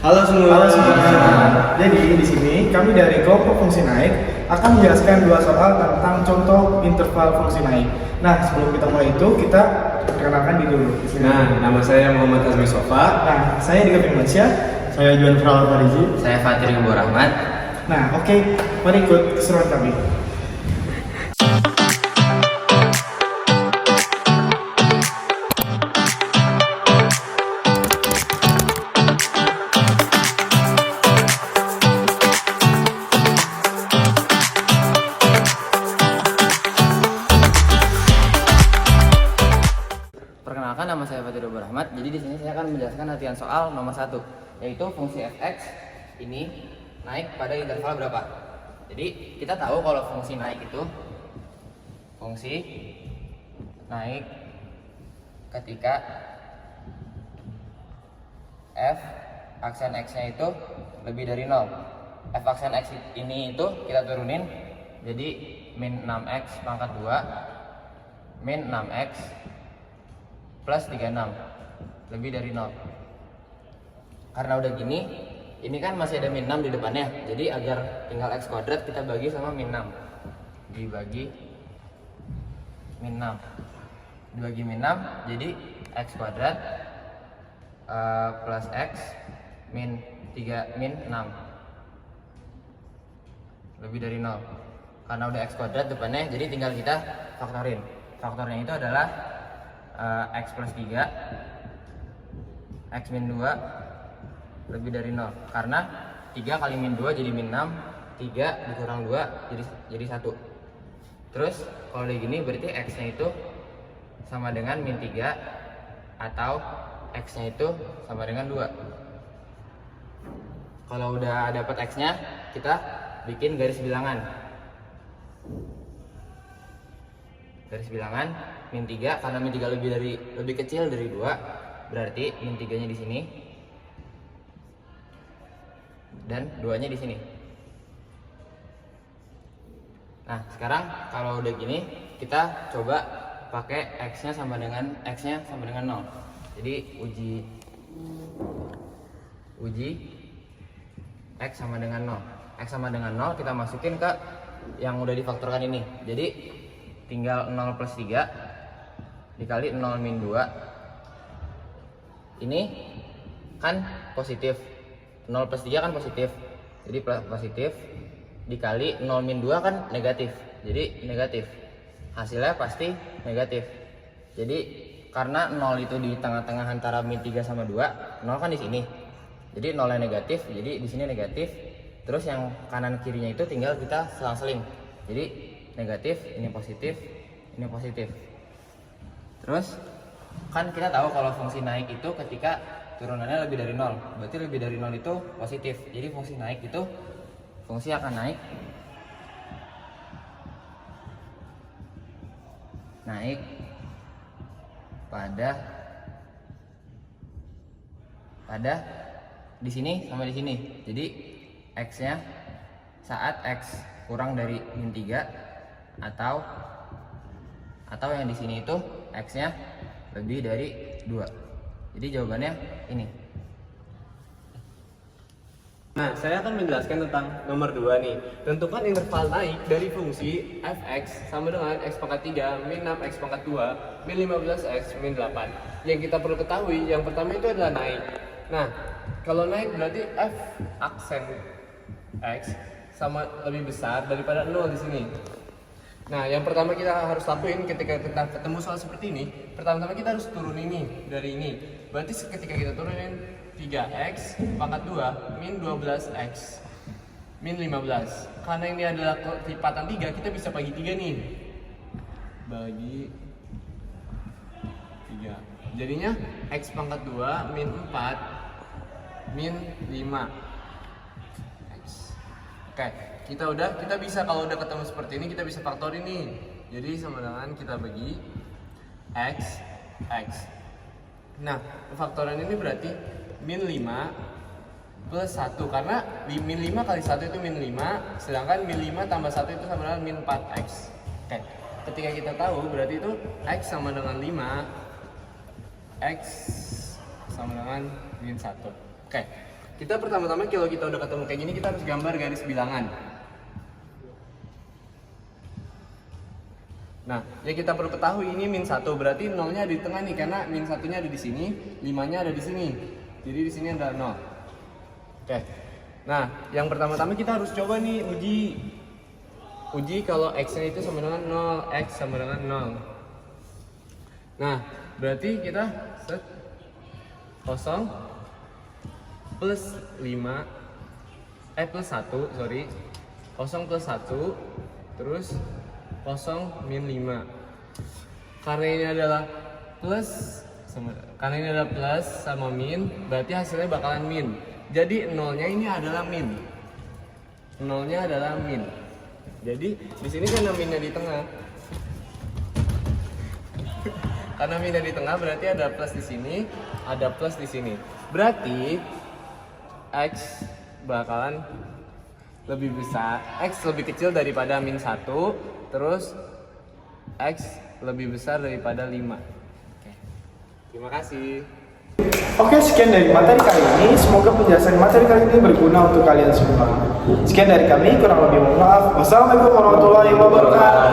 Halo semua. Halo semua. Jadi di sini kami dari kelompok fungsi naik akan menjelaskan dua soal tentang contoh interval fungsi naik. Nah, sebelum kita mulai itu kita perkenalkan diri dulu. Nah, nama saya Muhammad Azmi Sofa. Nah, saya Dika Firmansyah. Saya Juan Fral Farizi. Saya Fatir Ibu Rahmat. Nah, oke, mari ikut keseruan kami. Perkenalkan, nama saya Fatir Ibu Rahmat. Jadi di sini saya akan menjelaskan latihan soal nomor 1, yaitu fungsi fx ini naik pada interval berapa. Jadi kita tahu kalau fungsi naik itu fungsi naik ketika f aksen x-nya itu lebih dari 0. F aksen x ini itu kita turunin jadi min 6x pangkat 2 min 6x plus 36 lebih dari 0. Karena udah gini, ini kan masih ada min 6 di depannya. Jadi agar tinggal x kuadrat kita bagi sama min 6. Dibagi min 6. Dibagi min 6 jadi x kuadrat plus x min 3 min 6 lebih dari 0. Karena udah x kuadrat depannya, jadi tinggal kita faktorin. Faktornya itu adalah x plus 3 x min 2 lebih dari 0. Karena 3 kali min 2 jadi min 6, 3 dikurang 2 jadi 1. Terus kalau kayak gini berarti x nya itu sama dengan min 3 atau x nya itu sama dengan 2. Kalau udah dapat x nya, kita bikin garis bilangan. Garis bilangan min 3, karena min 3 lebih kecil dari 2, berarti min 3 nya di sini dan 2 nya di sini. Nah, sekarang kalau udah gini, kita coba pakai x nya sama dengan 0. Jadi uji x sama dengan 0. X sama dengan 0 kita masukin ke yang udah difaktorkan ini. Jadi tinggal 0 plus 3 dikali 0 min 2. Ini kan positif. 0 plus 3 kan positif. Jadi positif dikali 0 min 2 kan negatif. Jadi negatif. Hasilnya pasti negatif. Jadi karena 0 itu di tengah-tengah antara min 3 sama 2, 0 kan di sini. Jadi 0 nya negatif, jadi di sini negatif. Terus yang kanan kirinya itu tinggal kita selang-seling. Jadi negatif, ini positif, ini positif. Terus kan kita tahu kalau fungsi naik itu ketika turunannya lebih dari 0. Berarti lebih dari 0 itu positif. Jadi fungsi naik itu fungsi akan naik pada di sini sama di sini. Jadi x-nya saat x kurang dari min 3 atau yang di sini itu x-nya lebih dari 2. Jadi jawabannya ini. Nah, saya akan menjelaskan tentang nomor 2 nih. Tentukan interval naik dari fungsi fx sama dengan x pangkat 3 min 6x pangkat 2 min 15x min 8. Yang kita perlu ketahui, yang pertama itu adalah naik. Nah, kalau naik berarti f aksen x sama lebih besar daripada 0 di sini. Nah, yang pertama kita harus lakuin ketika kita ketemu soal seperti ini, pertama-tama kita harus turun ini dari ini. Berarti ketika kita turunin 3x pangkat 2 min 12x min 15. Karena ini adalah kelipatan 3, kita bisa bagi 3 nih. Bagi 3. Jadinya x pangkat 2 min 4 min 5 x. Oke, kita bisa kalau udah ketemu seperti ini kita bisa faktor ini. Jadi sama dengan kita bagi x. Nah, faktoran ini berarti min 5 plus 1, karena min 5 kali 1 itu min 5, sedangkan min 5 tambah 1 itu sama dengan min 4x. Oke, ketika kita tahu berarti itu x sama dengan 5, x sama dengan min 1. Oke, Kita pertama-tama kalau kita udah ketemu kayak gini, kita harus gambar garis bilangan. Nah, yang kita perlu ketahui ini min 1, berarti nolnya di tengah nih, karena min 1-nya ada di sini, 5-nya ada di sini. Jadi di sini ada 0. Oke. Nah, yang pertama-tama kita harus coba nih uji kalau x-nya itu sama dengan 0, x sama dengan 0. Nah, berarti kita set 0 plus 5 plus 1, sorry. 0 plus 1 terus 0 min 5. Karena ini adalah plus sama min, berarti hasilnya bakalan min. Jadi nolnya ini adalah min. Nolnya adalah min. Jadi di sini karena minnya di tengah. Karena minnya di tengah berarti ada plus di sini, ada plus di sini. Berarti x bakalan lebih besar, x lebih kecil daripada min 1, terus x lebih besar daripada 5. Oke. Terima kasih. Oke, sekian dari materi kali ini. Semoga penjelasan materi kali ini berguna untuk kalian semua. Sekian dari kami, kurang lebih mohon maaf. Wassalamualaikum warahmatullahi wabarakatuh.